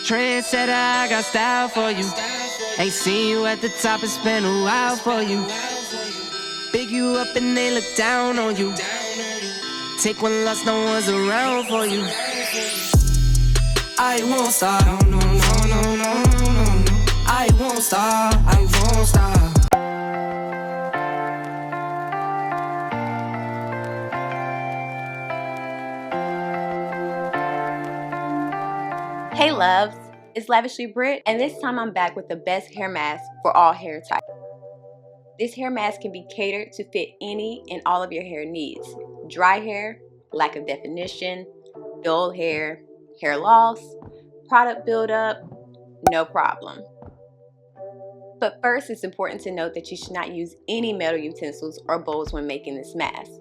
trendsetter, I got style for you. Ain't seen you at the top, it's been a while for you. Big you up and they look down on you. Take one loss, no one's around for you. I won't stop, no, no, no, no, no, no, no. I won't stop, I won't stop. Hey loves, it's Lavishly Britt, and this time I'm back with the best hair mask for all hair types. This hair mask can be catered to fit any and all of your hair needs. Dry hair, lack of definition, dull hair, hair loss, product buildup, no problem. But first, it's important to note that you should not use any metal utensils or bowls when making this mask.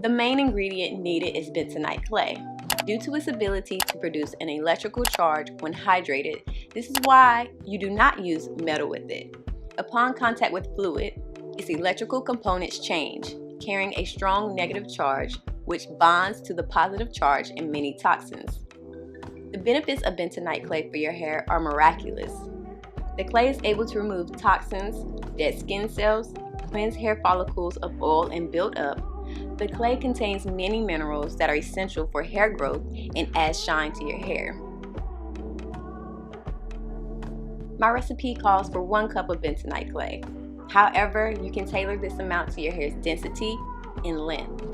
The main ingredient needed is bentonite clay. Due to its ability to produce an electrical charge when hydrated, this is why you do not use metal with it. Upon contact with fluid, its electrical components change, carrying a strong negative charge, which bonds to the positive charge in many toxins. The benefits of bentonite clay for your hair are miraculous. The clay is able to remove toxins, dead skin cells, cleanse hair follicles of oil and buildup. The clay contains many minerals that are essential for hair growth and add shine to your hair. My recipe calls for 1 cup of bentonite clay. However, you can tailor this amount to your hair's density and length.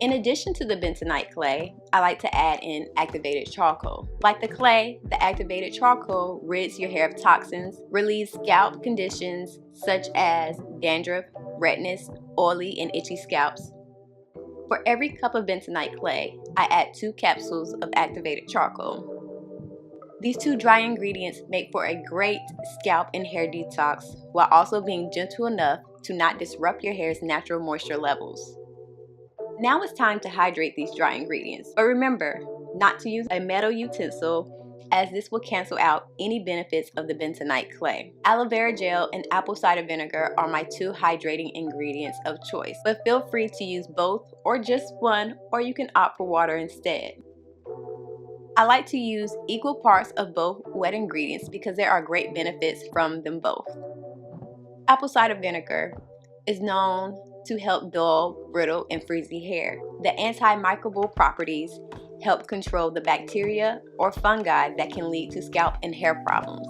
In addition to the bentonite clay, I like to add in activated charcoal. Like the clay, the activated charcoal rids your hair of toxins, relieves scalp conditions such as dandruff, redness, oily, and itchy scalps. For every cup of bentonite clay, I add 2 capsules of activated charcoal. These 2 dry ingredients make for a great scalp and hair detox while also being gentle enough to not disrupt your hair's natural moisture levels. Now it's time to hydrate these dry ingredients, but remember not to use a metal utensil as this will cancel out any benefits of the bentonite clay. Aloe vera gel and apple cider vinegar are my 2 hydrating ingredients of choice, but feel free to use both or just one, or you can opt for water instead. I like to use equal parts of both wet ingredients because there are great benefits from them both. Apple cider vinegar is known to help dull, brittle, and frizzy hair. The antimicrobial properties help control the bacteria or fungi that can lead to scalp and hair problems.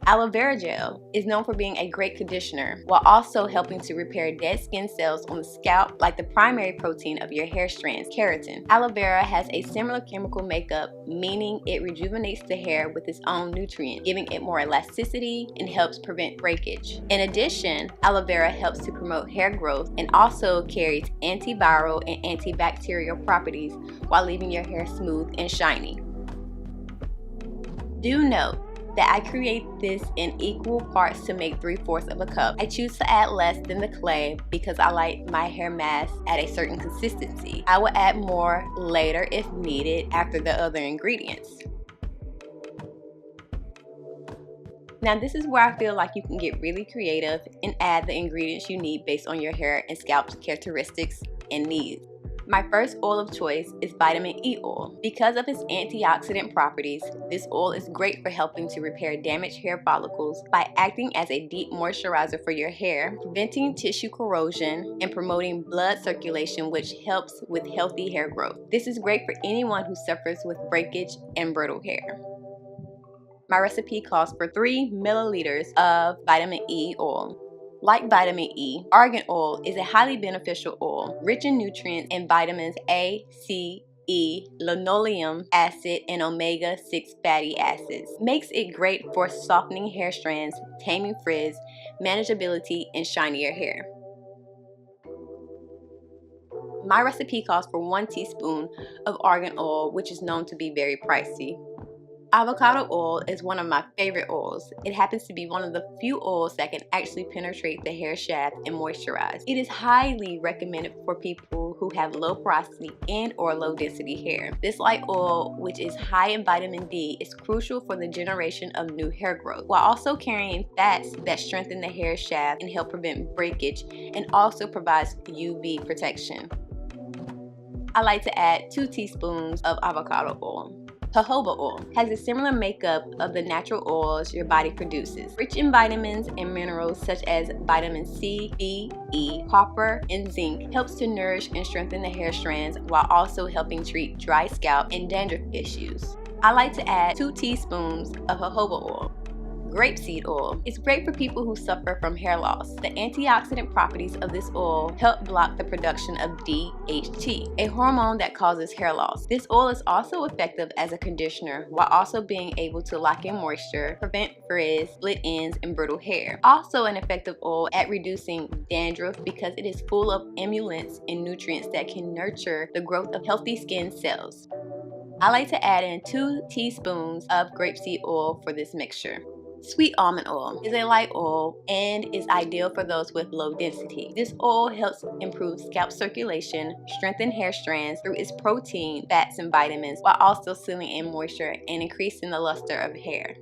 Aloe vera gel is known for being a great conditioner while also helping to repair dead skin cells on the scalp like the primary protein of your hair strands, keratin. Aloe vera has a similar chemical makeup, meaning it rejuvenates the hair with its own nutrients, giving it more elasticity and helps prevent breakage. In addition, aloe vera helps to promote hair growth and also carries antiviral and antibacterial properties while leaving your hair smooth and shiny. Do note that I create this in equal parts to make 3/4 of a cup. I choose to add less than the clay because I like my hair mask at a certain consistency. I will add more later if needed after the other ingredients. Now this is where I feel like you can get really creative and add the ingredients you need based on your hair and scalp's characteristics and needs. My first oil of choice is vitamin E oil. Because of its antioxidant properties, this oil is great for helping to repair damaged hair follicles by acting as a deep moisturizer for your hair, preventing tissue corrosion, and promoting blood circulation, which helps with healthy hair growth. This is great for anyone who suffers with breakage and brittle hair. My recipe calls for 3 milliliters of vitamin E oil. Like vitamin E, argan oil is a highly beneficial oil, rich in nutrients and vitamins A, C, E, linoleic acid, and omega-6 fatty acids. Makes it great for softening hair strands, taming frizz, manageability, and shinier hair. My recipe calls for 1 teaspoon of argan oil, which is known to be very pricey. Avocado oil is one of my favorite oils. It happens to be one of the few oils that can actually penetrate the hair shaft and moisturize. It is highly recommended for people who have low porosity and or low density hair. This light oil, which is high in vitamin D, is crucial for the generation of new hair growth, while also carrying fats that strengthen the hair shaft and help prevent breakage, and also provides UV protection. I like to add 2 teaspoons of avocado oil. Jojoba oil has a similar makeup of the natural oils your body produces. Rich in vitamins and minerals such as vitamin C, B, E, copper, and zinc, helps to nourish and strengthen the hair strands while also helping treat dry scalp and dandruff issues. I like to add 2 teaspoons of jojoba oil. Grapeseed oil is great for people who suffer from hair loss. The antioxidant properties of this oil help block the production of DHT, a hormone that causes hair loss. This oil is also effective as a conditioner while also being able to lock in moisture, prevent frizz, split ends, and brittle hair. Also an effective oil at reducing dandruff because it is full of emollients and nutrients that can nurture the growth of healthy skin cells. I like to add in 2 teaspoons of grapeseed oil for this mixture. Sweet almond oil is a light oil and is ideal for those with low density. This oil helps improve scalp circulation, strengthen hair strands through its protein, fats, and vitamins, while also sealing in moisture and increasing the luster of hair.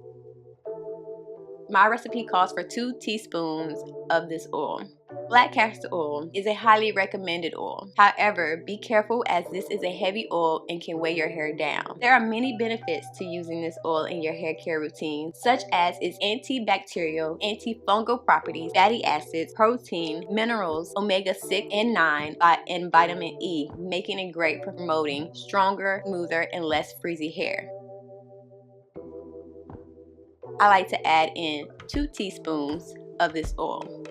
My recipe calls for 2 teaspoons of this oil. Black castor oil is a highly recommended oil. However, be careful as this is a heavy oil and can weigh your hair down. There are many benefits to using this oil in your hair care routine, such as its antibacterial, antifungal properties, fatty acids, protein, minerals, omega-6 and 9, and vitamin E, making it great for promoting stronger, smoother, and less frizzy hair. I like to add in 2 teaspoons of this oil.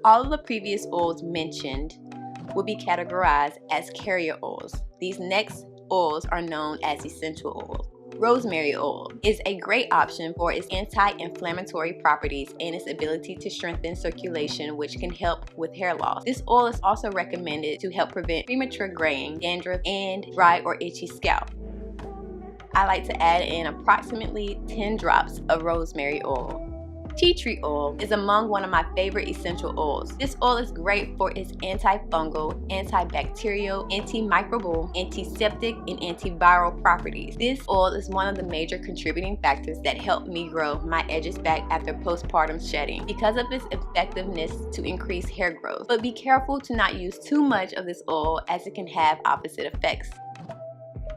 All of the previous oils mentioned will be categorized as carrier oils. These next oils are known as essential oils. Rosemary oil is a great option for its anti-inflammatory properties and its ability to strengthen circulation, which can help with hair loss. This oil is also recommended to help prevent premature graying, dandruff, and dry or itchy scalp. I like to add in approximately 10 drops of rosemary oil. Tea tree oil is among one of my favorite essential oils. This oil is great for its antifungal, antibacterial, antimicrobial, antiseptic, and antiviral properties. This oil is one of the major contributing factors that helped me grow my edges back after postpartum shedding because of its effectiveness to increase hair growth. But be careful to not use too much of this oil as it can have opposite effects.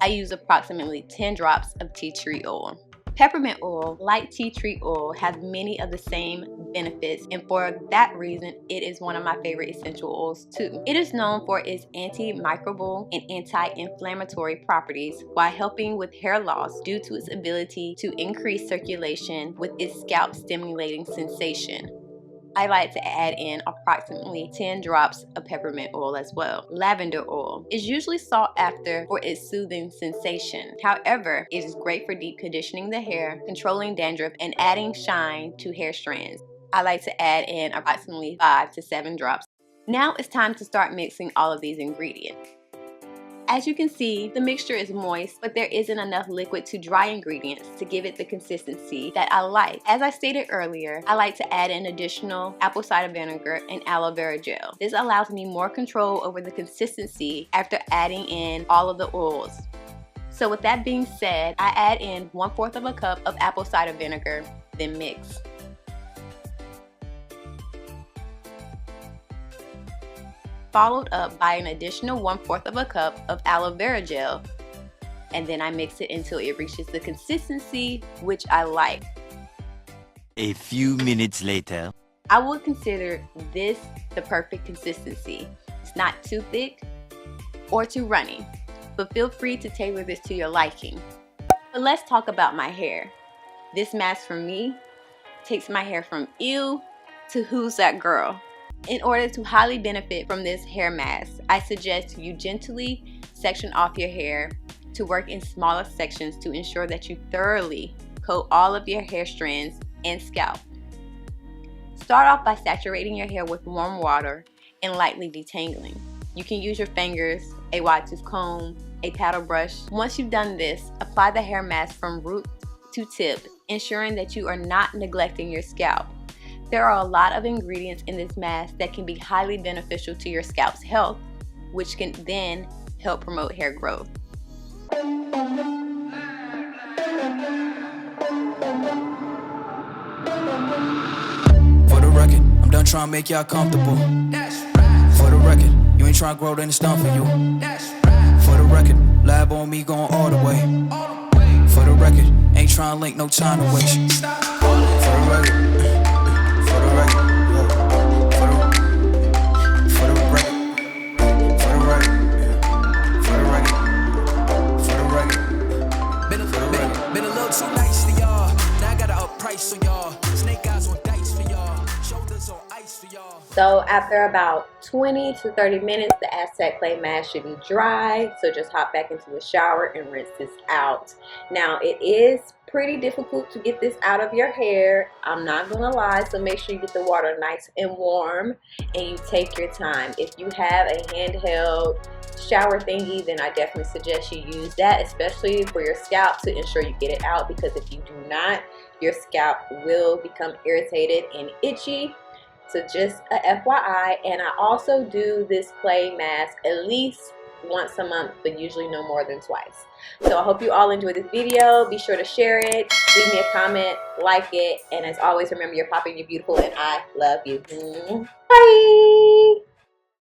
I use approximately 10 drops of tea tree oil. Peppermint oil, like tea tree oil, has many of the same benefits, and for that reason, it is one of my favorite essential oils too. It is known for its antimicrobial and anti-inflammatory properties while helping with hair loss due to its ability to increase circulation with its scalp stimulating sensation. I like to add in approximately 10 drops of peppermint oil as well. Lavender oil is usually sought after for its soothing sensation. However, it is great for deep conditioning the hair, controlling dandruff, and adding shine to hair strands. I like to add in approximately 5 to 7 drops. Now it's time to start mixing all of these ingredients. As you can see, the mixture is moist, but there isn't enough liquid to dry ingredients to give it the consistency that I like. As I stated earlier, I like to add in additional apple cider vinegar and aloe vera gel. This allows me more control over the consistency after adding in all of the oils. So with that being said, I add in 1/4 of a cup of apple cider vinegar, then mix. Followed up by an additional 1/4 of a cup of aloe vera gel, and then I mix it until it reaches the consistency which I like. A few minutes later, I would consider this the perfect consistency. It's not too thick or too runny, but feel free to tailor this to your liking. But let's talk about my hair. This mask for me takes my hair from ew to who's that girl. In order to highly benefit from this hair mask, I suggest you gently section off your hair to work in smaller sections to ensure that you thoroughly coat all of your hair strands and scalp. Start off by saturating your hair with warm water and lightly detangling. You can use your fingers, a wide tooth comb, a paddle brush. Once you've done this, apply the hair mask from root to tip, ensuring that you are not neglecting your scalp. There are a lot of ingredients in this mask that can be highly beneficial to your scalp's health, which can then help promote hair growth. For the record, I'm done trying to make y'all comfortable. For the record, you ain't trying to grow, then it's done for you. For the record, lab on me going all the way. For the record, ain't trying to link, no time to waste. For the record, for the record, for the record, for the record, for the record. Been a little too nice to y'all. Now I gotta up price on y'all. Snake eyes on dice for y'all. Shoulders on ice for y'all. So after about 20 to 30 minutes, the Aztec clay mask should be dry. So just hop back into the shower and rinse this out. Now it is pretty difficult to get this out of your hair. I'm not gonna lie, so make sure you get the water nice and warm and you take your time. If you have a handheld shower thingy, then I definitely suggest you use that, especially for your scalp, to ensure you get it out, because if you do not, your scalp will become irritated and itchy. So just a FYI. And I also do this clay mask at least once a month, but usually no more than twice. So I hope you all enjoyed this video. Be sure to share it, leave me a comment, like it, and as always, remember, you're popping, you're beautiful, and I love you. Bye.